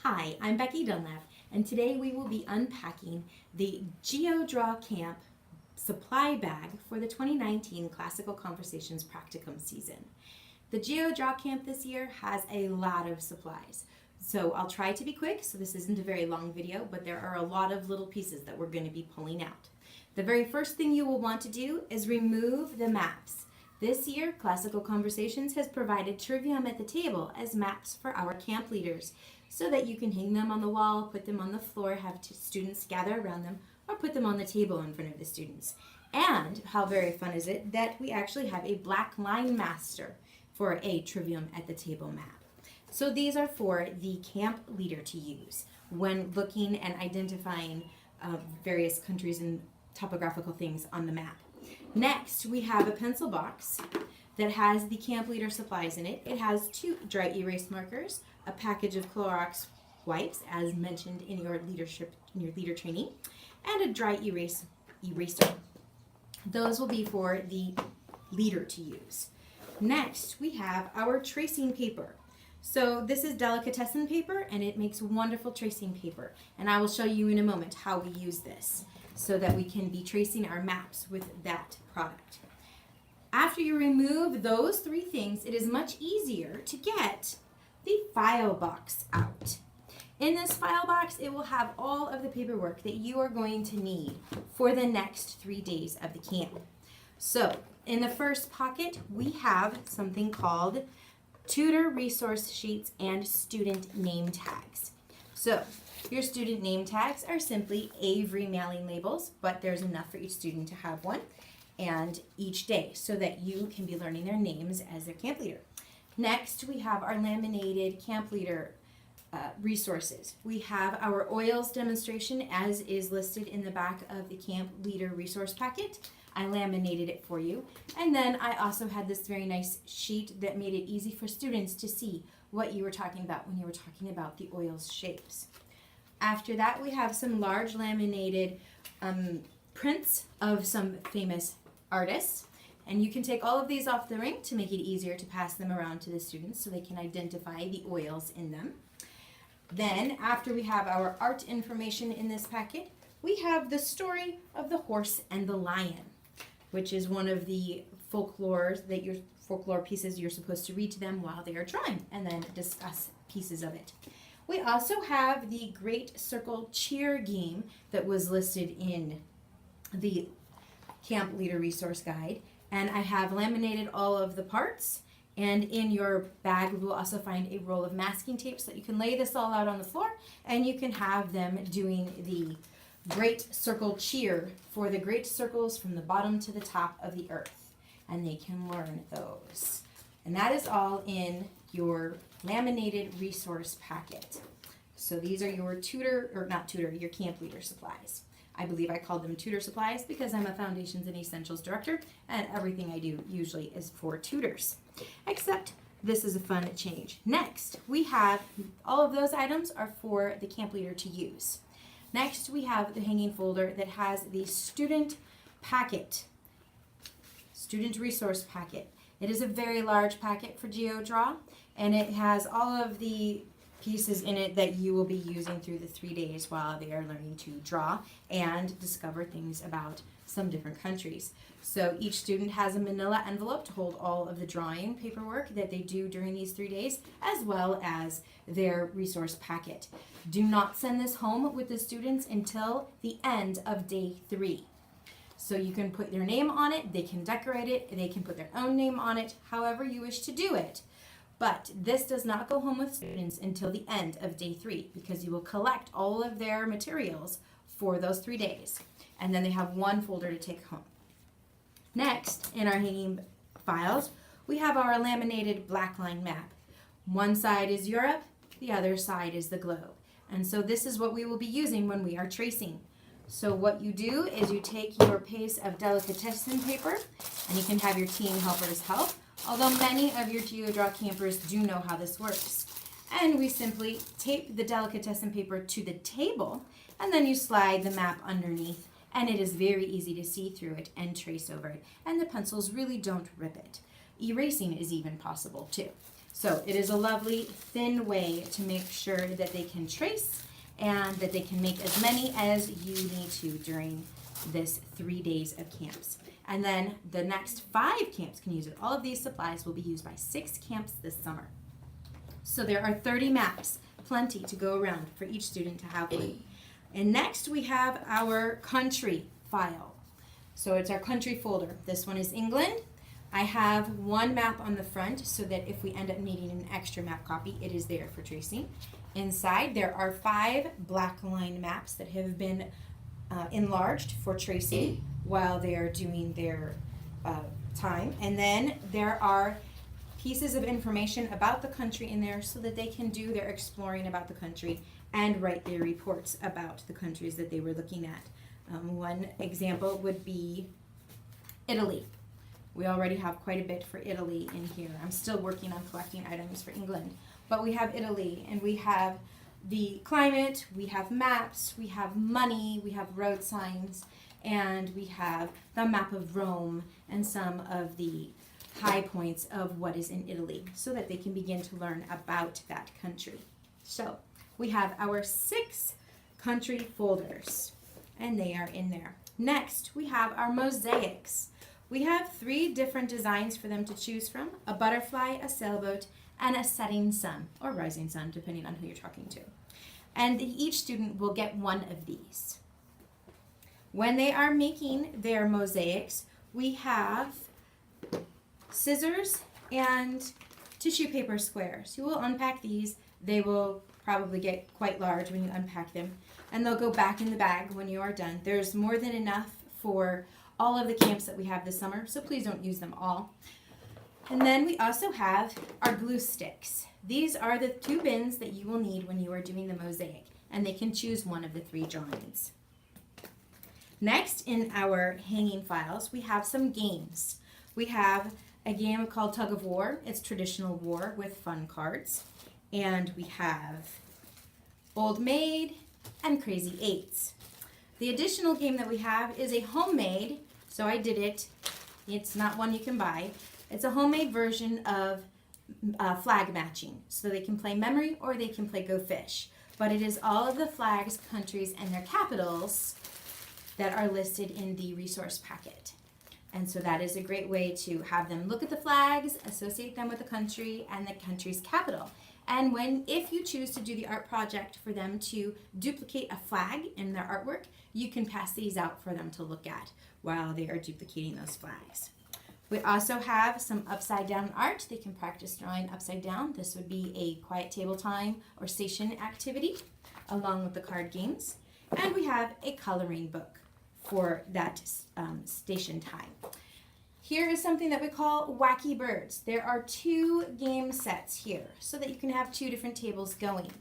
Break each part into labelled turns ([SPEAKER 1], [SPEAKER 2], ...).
[SPEAKER 1] Hi, I'm Becky Dunlap, and today we will be unpacking the GeoDraw Camp supply bag for the 2019 Classical Conversations Practicum season. The GeoDraw Camp this year has a lot of supplies, so I'll try to be quick, so this isn't a very long video, but there are a lot of little pieces that we're going to be pulling out. The very first thing you will want to do is remove the maps. This year, Classical Conversations has provided Trivium at the Table as maps for our camp leaders so that you can hang them on the wall, put them on the floor, have students gather around them, or put them on the table in front of the students. And how very fun is it that we actually have a black line master for a Trivium at the Table map. So these are for the camp leader to use when looking and identifying various countries and topographical things on the map. Next, we have a pencil box that has the camp leader supplies in it. It has 2 dry erase markers, a package of Clorox wipes, as mentioned in your leader training, and a dry eraser. Those will be for the leader to use. Next, we have our tracing paper. So this is delicatessen paper, and it makes wonderful tracing paper. And I will show you in a moment how we use this so that we can be tracing our maps with that product. After you remove those 3 things, it is much easier to get the file box out. In this file box, it will have all of the paperwork that you are going to need for the next 3 days of the camp. So in the first pocket, we have something called tutor resource sheets and student name tags. So your student name tags are simply Avery mailing labels, but there's enough for each student to have one and each day so that you can be learning their names as their camp leader. Next, we have our laminated camp leader resources. We have our oils demonstration as is listed in the back of the camp leader resource packet. I laminated it for you. And then I also had this very nice sheet that made it easy for students to see what you were talking about when you were talking about the oils shapes. After that, we have some large laminated prints of some famous artists. And you can take all of these off the ring to make it easier to pass them around to the students so they can identify the oils in them. Then, after we have our art information in this packet, we have the story of the horse and the lion, which is one of the folklore pieces you're supposed to read to them while they are drawing and then discuss pieces of it. We also have the Great Circle Cheer game that was listed in the Camp Leader Resource Guide. And I have laminated all of the parts. And in your bag, we will also find a roll of masking tape so that you can lay this all out on the floor and you can have them doing the Great Circle Cheer for the great circles from the bottom to the top of the earth. And they can learn those. And that is all in your laminated resource packet. So these are your your camp leader supplies. I believe I called them tutor supplies because I'm a Foundations and Essentials director and everything I do usually is for tutors. Except this is a fun change. Next, we have all of those items are for the camp leader to use. Next, we have the hanging folder that has the student packet, student resource packet. It is a very large packet for GeoDraw, and it has all of the pieces in it that you will be using through the 3 days while they are learning to draw and discover things about some different countries. So each student has a manila envelope to hold all of the drawing paperwork that they do during these 3 days, as well as their resource packet. Do not send this home with the students until the end of day 3. So you can put their name on it, they can decorate it, they can put their own name on it, however you wish to do it. But this does not go home with students until the end of day 3 because you will collect all of their materials for those 3 days. And then they have one folder to take home. Next, in our hanging files, we have our laminated black line map. One side is Europe, the other side is the globe. And so this is what we will be using when we are tracing. So what you do is you take your piece of delicatessen paper, and you can have your team helpers help, although many of your GeoDraw campers do know how this works. And we simply tape the delicatessen paper to the table, and then you slide the map underneath, and it is very easy to see through it and trace over it. And the pencils really don't rip it. Erasing is even possible too. So it is a lovely thin way to make sure that they can trace and that they can make as many as you need to during this 3 days of camps. And then the next 5 camps can use it. All of these supplies will be used by 6 camps this summer. So there are 30 maps, plenty to go around for each student to have one. And next we have our country file. So it's our country folder. This one is England. I have one map on the front so that if we end up needing an extra map copy, it is there for tracing. Inside there are 5 black line maps that have been enlarged for tracing while they are doing their time. And then there are pieces of information about the country in there so that they can do their exploring about the country and write their reports about the countries that they were looking at. One example would be Italy. We already have quite a bit for Italy in here. I'm still working on collecting items for England. But we have Italy, and we have the climate, we have maps, we have money, we have road signs, and we have the map of Rome and some of the high points of what is in Italy so that they can begin to learn about that country. So we have our 6 country folders, and they are in there. Next, we have our mosaics. We have 3 different designs for them to choose from: a butterfly, a sailboat, and a setting sun, or rising sun, depending on who you're talking to. And each student will get one of these. When they are making their mosaics, we have scissors and tissue paper squares. You will unpack these. They will probably get quite large when you unpack them, and they'll go back in the bag when you are done. There's more than enough for all of the camps that we have this summer, so please don't use them all. And then we also have our glue sticks. These are the 2 bins that you will need when you are doing the mosaic, and they can choose one of the 3 drawings. Next, in our hanging files, we have some games. We have a game called Tug of War. It's traditional war with fun cards. And we have Old Maid and Crazy Eights. The additional game that we have is a homemade, so I did it. It's not one you can buy. It's a homemade version of flag matching, so they can play memory or they can play Go Fish. But it is all of the flags, countries, and their capitals that are listed in the resource packet. And so that is a great way to have them look at the flags, associate them with the country and the country's capital. And if you choose to do the art project for them to duplicate a flag in their artwork, you can pass these out for them to look at while they are duplicating those flags. We also have some upside down art. They can practice drawing upside down. This would be a quiet table time or station activity along with the card games. And we have a coloring book for that station time. Here is something that we call Wacky Birds. There are 2 game sets here so that you can have 2 different tables going.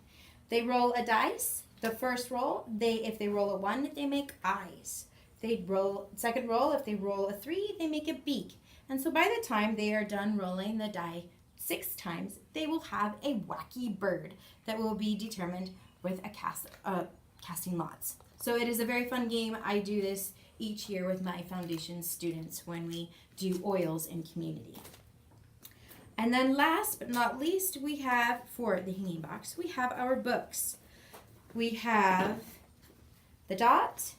[SPEAKER 1] They roll a dice. The first roll, if they roll a 1, they make eyes. Second roll, if they roll a 3, they make a beak. And so by the time they are done rolling the die 6 times, they will have a wacky bird that will be determined with a casting lots. So it is a very fun game. I do this each year with my foundation students when we do oils in community. And then last but not least, we have, for the hanging box, we have our books. We have The Dot,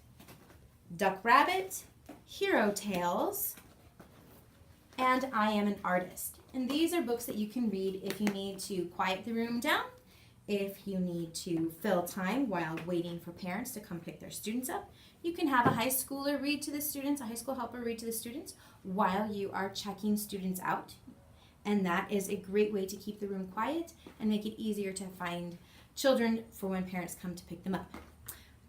[SPEAKER 1] Duck Rabbit, Hero Tales, and I Am an Artist. And these are books that you can read if you need to quiet the room down, if you need to fill time while waiting for parents to come pick their students up. You can have a high schooler read to the students, a high school helper read to the students while you are checking students out. And that is a great way to keep the room quiet and make it easier to find children for when parents come to pick them up.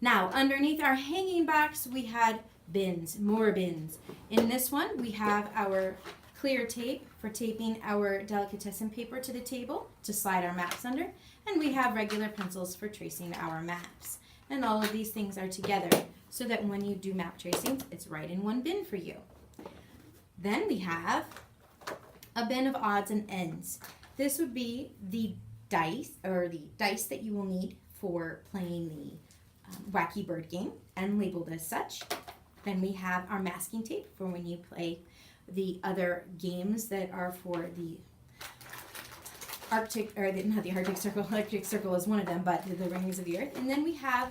[SPEAKER 1] Now, underneath our hanging box, we had bins, more bins. In this one, we have our clear tape for taping our delicatessen paper to the table to slide our maps under. And we have regular pencils for tracing our maps. And all of these things are together so that when you do map tracing, it's right in one bin for you. Then we have a bin of odds and ends. This would be the dice that you will need for playing the Wacky Bird game and labeled as such. Then we have our masking tape for when you play the other games that are for the Arctic, or not the Arctic Circle, Electric Circle is one of them, but the rings of the earth. And then we have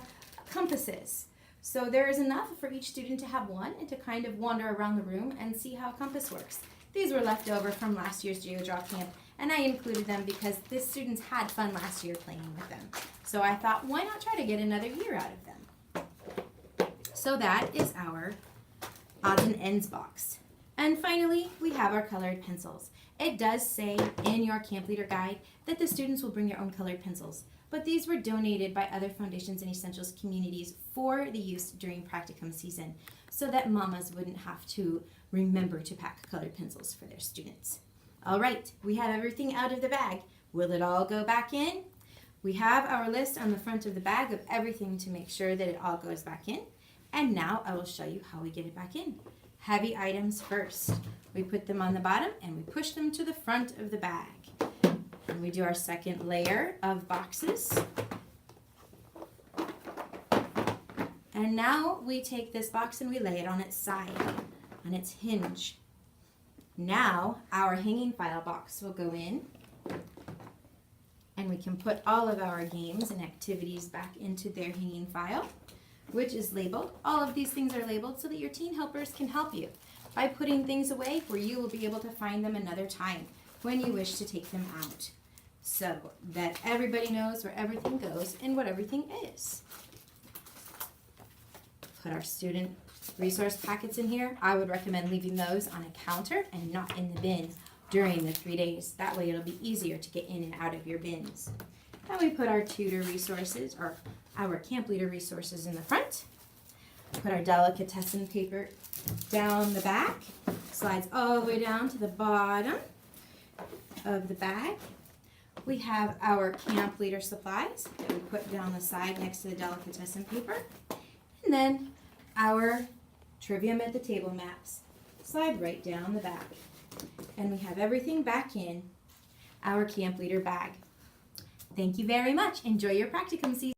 [SPEAKER 1] compasses. So there is enough for each student to have one and to kind of wander around the room and see how a compass works. These were left over from last year's GeoDraw camp, and I included them because the students had fun last year playing with them. So I thought, why not try to get another year out of them? So that is our odds and ends box. And finally, we have our colored pencils. It does say in your camp leader guide that the students will bring their own colored pencils, but these were donated by other foundations and essentials communities for the use during practicum season so that mamas wouldn't have to remember to pack colored pencils for their students. All right, we have everything out of the bag. Will it all go back in? We have our list on the front of the bag of everything to make sure that it all goes back in. And now I will show you how we get it back in. Heavy items first. We put them on the bottom and we push them to the front of the bag. And we do our second layer of boxes. And now we take this box and we lay it on its side, on its hinge. Now our hanging file box will go in and we can put all of our games and activities back into their hanging file, which is labeled. All of these things are labeled so that your teen helpers can help you by putting things away where you will be able to find them another time when you wish to take them out, so that everybody knows where everything goes and what everything is. Put our student resource packets in here. I would recommend leaving those on a counter and not in the bin during the 3 days. That way it'll be easier to get in and out of your bins. And we put our tutor resources, or our camp leader resources, in the front. Put our delicatessen paper down the back. Slides all the way down to the bottom of the bag. We have our camp leader supplies that we put down the side next to the delicatessen paper. And then our Trivium at the Table maps slide right down the back. And we have everything back in our camp leader bag. Thank you very much. Enjoy your practicum season.